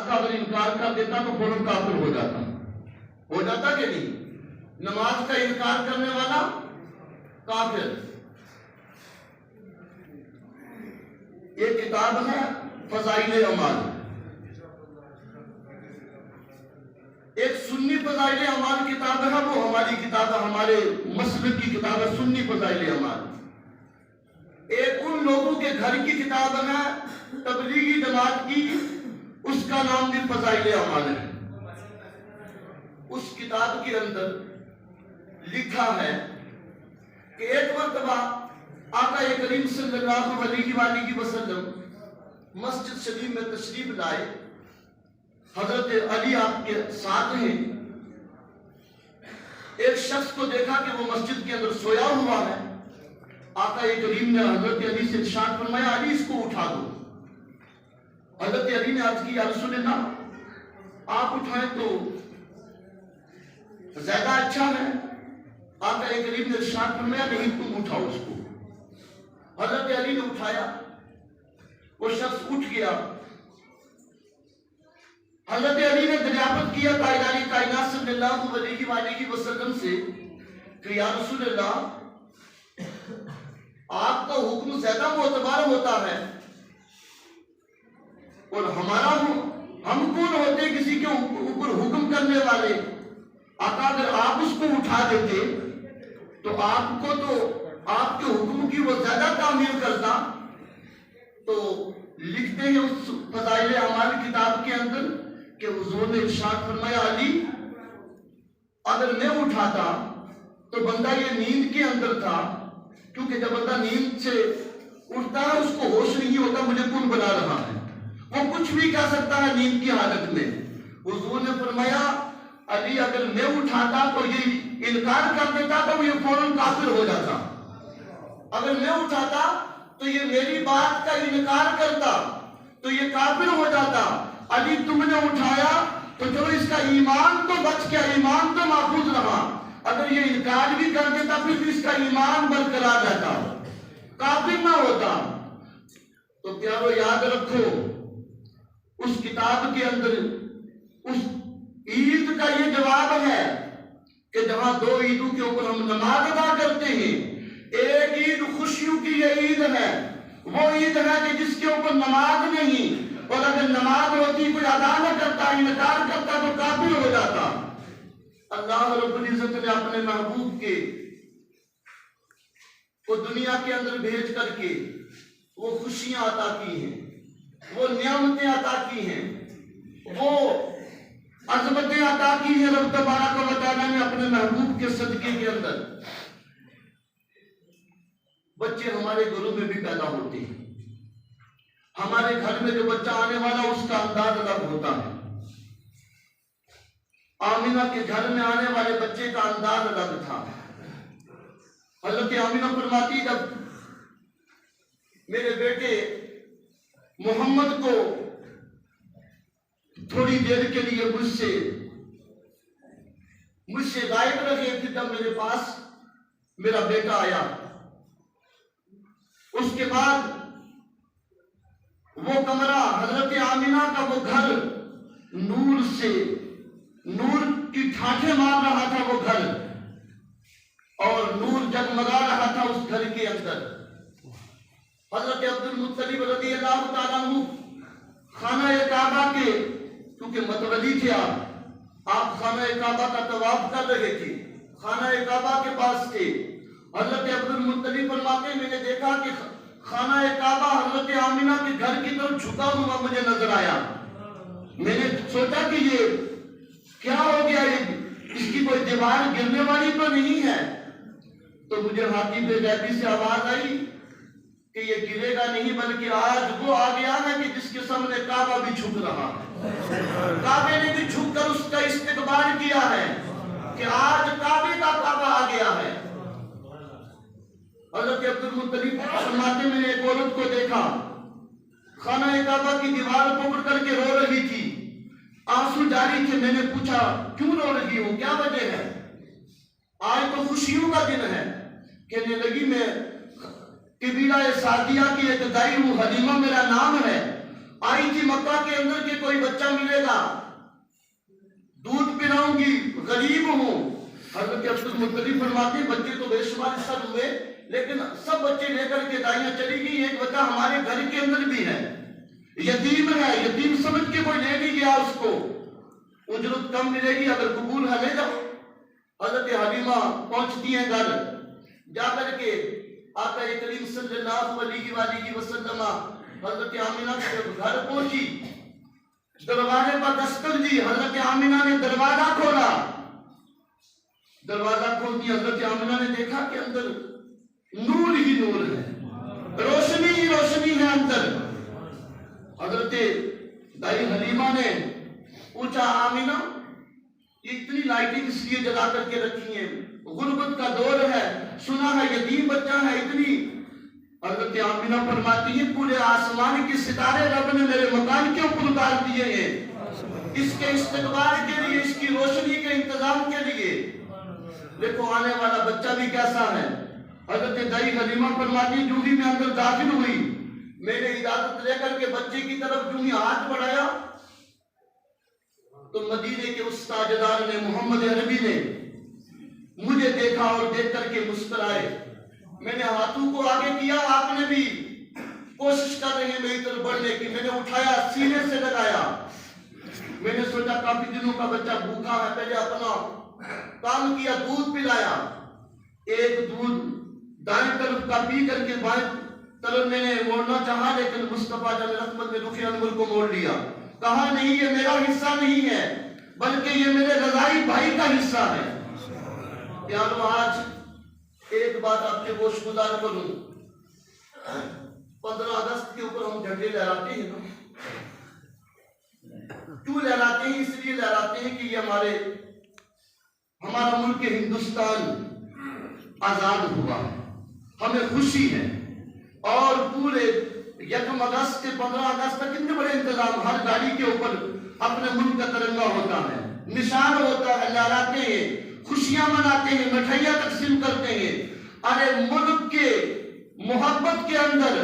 کا اگر انکار کر دیتا تو فوراً کافر ہو جاتا کہ نہیں؟ نماز کا انکار کرنے والا کافر۔ یہ کتاب ہے فضائل اعمال، ایک سنی فضائل اعمال کتاب ہے، وہ ہماری کتاب ہے، ہمارے مسلک کی کتاب ہے سنی فضائل اعمال۔ ایک ان لوگوں کے گھر کی کتاب ہے تبلیغی جماعت کی، اس کا نام بھی فضائل اعمال ہے۔ اس کتاب کے اندر لکھا ہے کہ ایک مرتبہ آقا کریم صلی اللہ علیہ وآلہ وسلم مسجد شریف میں تشریف لائے، حضرت علی آپ کے ساتھ ہیں۔ ایک شخص کو دیکھا کہ وہ مسجد کے اندر سویا ہوا ہے۔ آقا کریم نے حضرت علی سے ارشاد فرمایا علی اس کو اٹھا دو۔ حضرت علی نے عرض کی یا رسول اللہ آپ اٹھائیں تو زیادہ اچھا ہے۔ آقا کریم نے ارشاد فرمایا نہیں تم اٹھاؤ اس کو۔ حضرت علی نے اٹھایا، وہ شخص اٹھ گیا۔ حضرت علی نے دریافت کیا تاجدار کائنات صلی اللہ علیہ وآلہ وسلم سے کہ یا رسول اللہ آپ کا حکم زیادہ معتبر ہوتا ہے، اور ہم کون ہوتے کسی کے اوپر حکم کرنے والے؟ آقا اگر آپ اس کو اٹھا دیتے تو آپ کے حکم کی وہ زیادہ تعمیل کرتا۔ تو لکھتے ہیں اس فضائل اعمال کتاب کے اندر کہ حضور نے ارشاد فرمایا علی اگر میں اٹھاتا تو بندہ یہ نیند کے اندر تھا، کیونکہ جب بندہ نیند سے اٹھتا ہے اس کو ہوش نہیں ہوتا مجھے کون بنا رہا ہے، وہ کچھ بھی کہہ سکتا ہے نیند کی حالت میں۔ حضور نے فرمایا علی اگر میں اٹھاتا تو یہ انکار کر دیتا تو یہ فوراً کافر ہو جاتا، اگر میں اٹھاتا تو یہ میری بات کا انکار کرتا تو یہ کافر ہو جاتا۔ علی تم نے اٹھایا تو چلو اس کا ایمان تو بچ گیا، ایمان تو محفوظ رہا، اگر یہ انکار بھی کر دیتا پھر بھی اس کا ایمان برقرار رہتا، کافر نہ ہوتا۔ تو پیارو یاد رکھو اس کتاب کے اندر اس عید کا یہ جواب ہے کہ جہاں دو عیدوں کے اوپر ہم نماز ادا کرتے ہیں، ایک عید خوشیوں کی یہ عید ہے، وہ عید ہے کہ جس کے اوپر نماز نہیں، اور اگر نماز ہوتی کوئی ادا نہ کرتا انکار کرتا تو کافر ہو جاتا۔ اللہ رب العزت نے اپنے محبوب کے کو دنیا کے اندر بھیج کر کے وہ خوشیاں عطا کی ہیں، وہ نعمتیں عطا کی ہیں، وہ عظمتیں عطا کی ہیں۔ رب تبارک و تعالیٰ نے اپنے محبوب کے صدقے کے اندر بچے ہمارے گھروں میں بھی پیدا ہوتے ہیں، ہمارے گھر میں جو بچہ آنے والا اس کا انداز الگ ہوتا ہے، آمینہ کے گھر میں آنے والے بچے کا انداز الگ تھا۔ حضرت آمینہ فرماتی جب میرے بیٹے محمد کو تھوڑی دیر کے لیے مجھ سے غائب رہے تھے، جب میرے پاس میرا بیٹا آیا، اس کے بعد وہ کمرہ حضرت آمینہ کا وہ گھر نور کی ٹھاٹھیں مار رہا تھا، وہ گھر اور نور جگمگا رہا تھا اس گھر کے اندر۔ حضرت عبد المطلب رضی اللہ تعالیٰ عنہ خانہ کعبہ کے کیونکہ متولی تھے، آپ خانہ کعبہ کا طواف کر رہے تھے، خانہ کعبہ کے پاس تھے۔ حضرت عبد المطلب فرماتے میں نے دیکھا کہ خانہ کعبہ حضرت آمینہ کے گھر کی طرف جھکا ہوا مجھے نظر آیا۔ میں نے سوچا کہ یہ کیا ہو گیا، اس کی کوئی دیوار گرنے والی تو نہیں ہے؟ تو مجھے حاطب غیبی سے آواز آئی کہ یہ گرے گا نہیں، بلکہ آج وہ آ گیا ہے کہ جس کے سامنے کعبہ بھی جھک رہا ہے، کعبے نے بھی جھک کر اس کا استقبال کیا ہے کہ آج کعبے کا کعبہ آ گیا ہے۔ حضرت عبد المطلب فرماتے میں نے ایک عورت کو دیکھا، خانہ کعبہ کی دیوار پکڑ کر کے رو رہی تھی، آنسو جاری تھے۔ میں نے پوچھا کیوں رو رہی ہو، کیا وجہ ہے؟ آج تو خوشیوں کا دن ہے۔ کہنے لگی میں قبیلہ سعدیہ کی ایک دائی ہوں، حلیمہ میرا نام ہے، آئی تھی مکہ کے اندر کہ کوئی بچہ ملے گا، دودھ پلاؤں گی، غریب ہوں۔ حضرت عبدالمطلب فرماتے ہیں بچے تو بے شمار سب ہوئے، لیکن سب بچے لے کر کے دائیاں چلی گئی، ایک بچہ ہمارے گھر کے اندر بھی ہے، یتیم ہے، یتیم سمجھ کے کوئی لے نہیں گیا اس کو، اجرت کم ملے گی، اگر قبول ہے لے جاؤ۔ حضرت حلیمہ پہنچتی ہیں گھر، جا کر کے آقا کریم صلی اللہ علیہ وآلہ وسلم حضرت آمنہ کے گھر پہنچی، دروازے پر دستک دی، حضرت آمنہ نے دروازہ کھولا، دروازہ کھول دیا، حضرت آمنہ نے دیکھا کہ اندر نور ہی نور ہے، روشنی ہی روشنی ہے اندر۔ حضرت دائی حلیمہ نے پوچھا آمنہ یہ اتنی لائٹیں اس لیے جلا کر کے رکھی ہیں، غربت کا دور ہے، سنا ہے یتیم بچہ ہے اتنی۔ حضرت آمنہ فرماتی ہے پورے آسمان کے ستارے رب نے میرے مکان کے اوپر اتار دیے ہیں، اس کے استقبال کے لیے، اس کی روشنی کے انتظام کے لیے۔ دیکھو آنے والا بچہ بھی کیسا ہے۔ حضرت دائی حلیمہ فرماتی جو ہی میں اندر داخل ہوئی، میں نے اجازت لے کر کے بچے کی طرف جو ہی ہاتھ بڑھایا تو مدینے کے اس تاجدار نے، محمد عربی نے مجھے دیکھا اور دیکھ کر کے مسکرائے۔ میں نے ہاتھوں کو آگے کیا، آپ نے بھی کوشش کر رہے ہیں میری طرف بڑھنے کی، میں نے اٹھایا، سینے سے لگایا۔ میں نے سوچا کافی دنوں کا بچہ بھوکا ہے، پہلے اپنا کام کیا، دودھ پلایا، ایک دودھ دائیں طرف کا پی کر کے بائیں طرف میں نے موڑنا چاہا، لیکن مصطفیٰ جان رحمت نے رخ انور کو موڑ لیا، کہا نہیں یہ میرا حصہ نہیں ہے بلکہ یہ میرے رضائی بھائی کا حصہ ہے۔ پیارو آج ایک بات آپ کے گوش گزار کروں، 15 اگست کے اوپر ہم جھنڈے لہراتے ہیں نا، کیوں لہراتے ہیں؟ اس لیے لہراتے ہیں کہ یہ ہمارا ملک ہندوستان آزاد ہوا، ہمیں خوشی ہے، اور پورے 1 اگست سے 15 اگست تک کتنے بڑے انتظام، ہر گاڑی کے اوپر اپنے ملک کا ترنگا ہوتا ہے، نشان ہوتا ہے، لہراتے ہیں، خوشیاں مناتے ہیں، مٹھائیاں تقسیم کرتے ہیں۔ ارے ملک کے محبت کے اندر،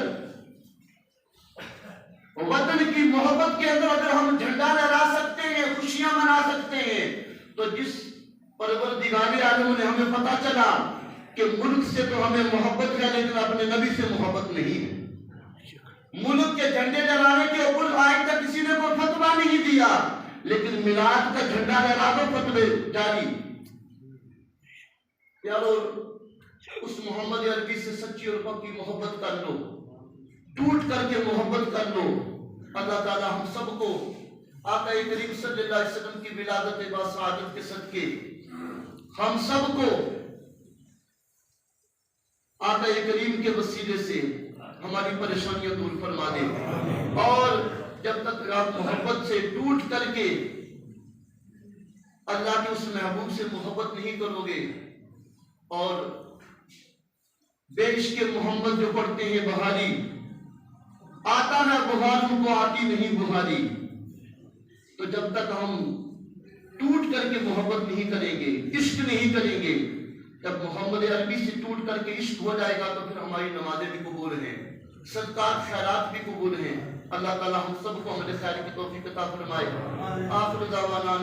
وطن کی محبت کے اندر اگر ہم جھنڈا لہرا سکتے ہیں، خوشیاں منا سکتے ہیں، تو جس پروردگار عالم نے ہمیں پتا چلا کہ ملک سے تو ہمیں محبت ہے لیکن اپنے نبی سے محبت نہیں ہے۔ ملک کے جھنڈے لہرانے کے اوپر آج تک کسی نے کوئی فتویٰ نہیں دیا، لیکن میلاد کا جھنڈا لہرا دو، فتوے جاری۔ پیارو اس محمد عربی سے سچی اور پکی محبت کر لو، ٹوٹ کر کے محبت کر لو۔ اللہ تعالی ہم سب کو آقا کریم صلی اللہ علیہ وسلم کی ولادت با سعادت کے صدقے ہم سب کو آقا کریم کے وسیلے سے ہماری پریشانیاں دور فرما دے، اور جب تک آپ محبت سے ٹوٹ کر کے اللہ کے اس محبوب سے محبت نہیں کرو گے، اور بے عشق محمد جو پڑھتے ہیں بہاری، آتا ہے بہار ان کو آتی نہیں بہاری، تو جب تک ہم ٹوٹ کر کے محبت نہیں کریں گے، عشق نہیں کریں گے، جب محمد عربی سے ٹوٹ کر کے عشق ہو جائے گا تو پھر ہماری نمازیں بھی قبول ہیں، صدقات خیرات بھی قبول ہیں۔ اللہ تعالی ہم سب کو عمل خیر کی توفیق عطا فرمائے۔ آخر دعوانا